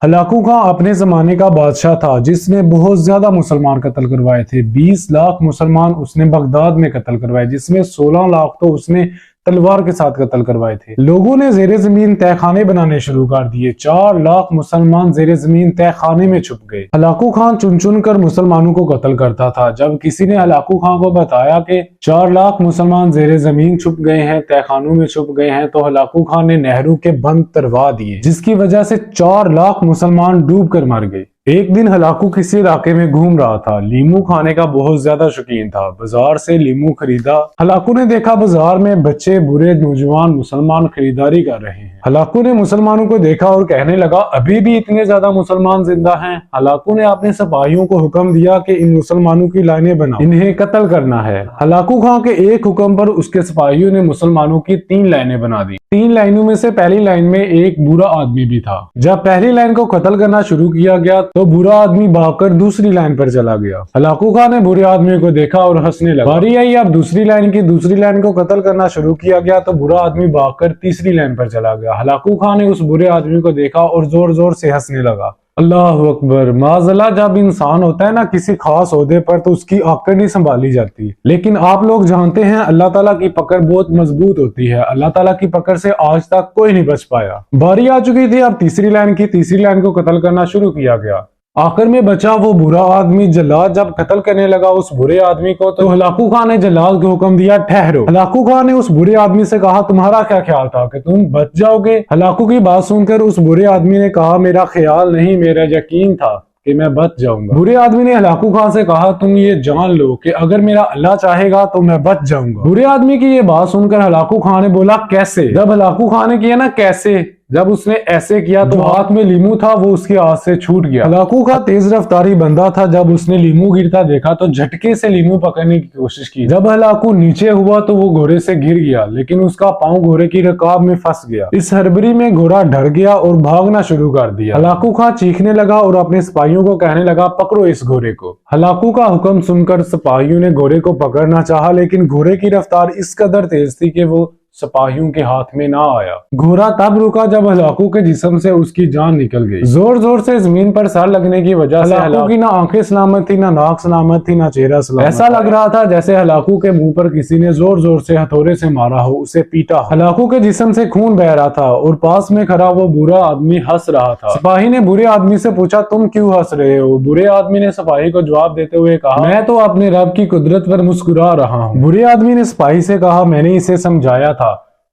Hulagu Khan اپنے زمانے کا بادشاہ تھا جس نے بہت زیادہ مسلمان قتل کروائے تھے۔ 20 لاکھ مسلمان اس نے بغداد میں قتل کروائے، جس میں 16 لاکھ تو اس نے تلوار کے ساتھ قتل کروائے تھے۔ لوگوں نے زیر زمین تہہ خانے بنانے شروع کر دیے۔ 4 لاکھ مسلمان زیر زمین تہہ خانے میں چھپ گئے۔ ہلاکو خان چن چن کر مسلمانوں کو قتل کرتا تھا۔ جب کسی نے ہلاکو خان کو بتایا کہ 4 لاکھ مسلمان زیر زمین چھپ گئے ہیں، تہہ خانوں میں چھپ گئے ہیں، تو ہلاکو خان نے نہروں کے بند تروا دیے، جس کی وجہ سے 4 لاکھ مسلمان ڈوب کر مر گئے۔ ایک دن ہلاکو کسی علاقے میں گھوم رہا تھا۔ لیمو کھانے کا بہت زیادہ شوقین تھا۔ بازار سے لیمو خریدا۔ ہلاکو نے دیکھا بازار میں بچے، بوڑھے، نوجوان مسلمان خریداری کر رہے ہیں۔ ہلاکو نے مسلمانوں کو دیکھا اور کہنے لگا ابھی بھی اتنے زیادہ مسلمان زندہ ہیں۔ ہلاکو نے اپنے سپاہیوں کو حکم دیا کہ ان مسلمانوں کی لائنیں بناؤ، انہیں قتل کرنا ہے۔ ہلاکو خان کے ایک حکم پر اس کے سپاہیوں نے مسلمانوں کی 3 لائنیں بنا دی۔ 3 لائنوں میں سے پہلی لائن میں ایک برا آدمی بھی تھا۔ جب پہلی لائن کو قتل کرنا شروع کیا گیا تو برا آدمی بھاگ کر دوسری لائن پر چلا گیا۔ ہلاکو خان نے برے آدمی کو دیکھا اور ہنسنے لگا۔ باری آئی اب دوسری لائن کی۔ دوسری لائن کو قتل کرنا شروع کیا گیا تو برا آدمی بھاگ کر تیسری لائن پر چلا گیا۔ ہلاکو خان نے اس برے آدمی کو دیکھا اور زور زور سے ہنسنے لگا۔ اللہ اکبر! معاذاللہ، جب انسان ہوتا ہے نا کسی خاص عہدے پر تو اس کی آکڑ نہیں سنبھالی جاتی، لیکن آپ لوگ جانتے ہیں اللہ تعالیٰ کی پکڑ بہت مضبوط ہوتی ہے۔ اللہ تعالیٰ کی پکڑ سے آج تک کوئی نہیں بچ پایا۔ باری آ چکی تھی اب تیسری لائن کی۔ تیسری لائن کو قتل کرنا شروع کیا گیا۔ آخر میں بچا وہ برا آدمی۔ جلاد جب قتل کرنے لگا اس برے آدمی کو تو ہلاکو خان نے جلاد کو حکم دیا ٹھہرو۔ ہلاکو خان نے اس برے آدمی سے کہا تمہارا کیا خیال تھا کہ تم بچ جاؤ گے؟ ہلاکو کی بات سن کر اس برے آدمی نے کہا میرا خیال نہیں، میرا یقین تھا کہ میں بچ جاؤں گا۔ برے آدمی نے ہلاکو خان سے کہا تم یہ جان لو کہ اگر میرا اللہ چاہے گا تو میں بچ جاؤں گا۔ برے آدمی کی یہ بات سن کر ہلاکو خان نے بولا کیسے؟ جب ہلاکو خان نے کیا نا کیسے، جب اس نے ایسے کیا تو ہاتھ میں لیمو تھا وہ اس کے ہاتھ سے چھوٹ گیا۔ ہلاکو کا تیز رفتاری بندہ تھا۔ جب اس نے لیمو گرتا دیکھا تو جھٹکے سے لیمو پکڑنے کی کوشش کی۔ جب ہلاکو نیچے ہوا تو وہ گھوڑے سے گر گیا، لیکن اس کا پاؤں گھوڑے کی رکاب میں پھنس گیا۔ اس ہڑبڑی میں گھوڑا ڈر گیا اور بھاگنا شروع کر دیا۔ ہلاکو خان چیخنے لگا اور اپنے سپاہیوں کو کہنے لگا پکڑو اس گھوڑے کو۔ ہلاکو کا حکم سن کر سپاہیوں نے گھوڑے کو پکڑنا چاہا، لیکن گھوڑے کی رفتار اس قدر تیز تھی کہ وہ سپاہیوں کے ہاتھ میں نہ آیا۔ گھوڑا تب رکا جب ہلاکو کے جسم سے اس کی جان نکل گئی۔ زور زور سے زمین پر سر لگنے کی وجہ سے ہلاکو کی نہ آنکھیں سلامت تھی، نہ ناک سلامت تھی، نہ چہرہ سلامت۔ ایسا لگ رہا تھا جیسے ہلاکو کے منہ پر کسی نے زور زور سے ہتھوڑے سے مارا ہو، اسے پیٹا۔ ہلاکو کے جسم سے خون بہ رہا تھا اور پاس میں کھڑا وہ برا آدمی ہنس رہا تھا۔ سپاہی نے برے آدمی سے پوچھا تم کیوں ہنس رہے ہو؟ برے آدمی نے سپاہی کو جواب دیتے ہوئے کہا میں تو اپنے رب کی قدرت پر مسکرا رہا ہوں۔ برے آدمی نے سپاہی سے کہا میں نے اسے سمجھایا تھا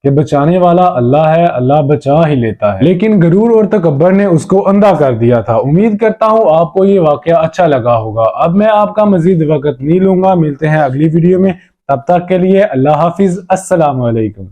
کہ بچانے والا اللہ ہے، اللہ بچا ہی لیتا ہے، لیکن غرور اور تکبر نے اس کو اندھا کر دیا تھا۔ امید کرتا ہوں آپ کو یہ واقعہ اچھا لگا ہوگا۔ اب میں آپ کا مزید وقت نہیں لوں گا، ملتے ہیں اگلی ویڈیو میں، تب تک کے لیے اللہ حافظ، السلام علیکم۔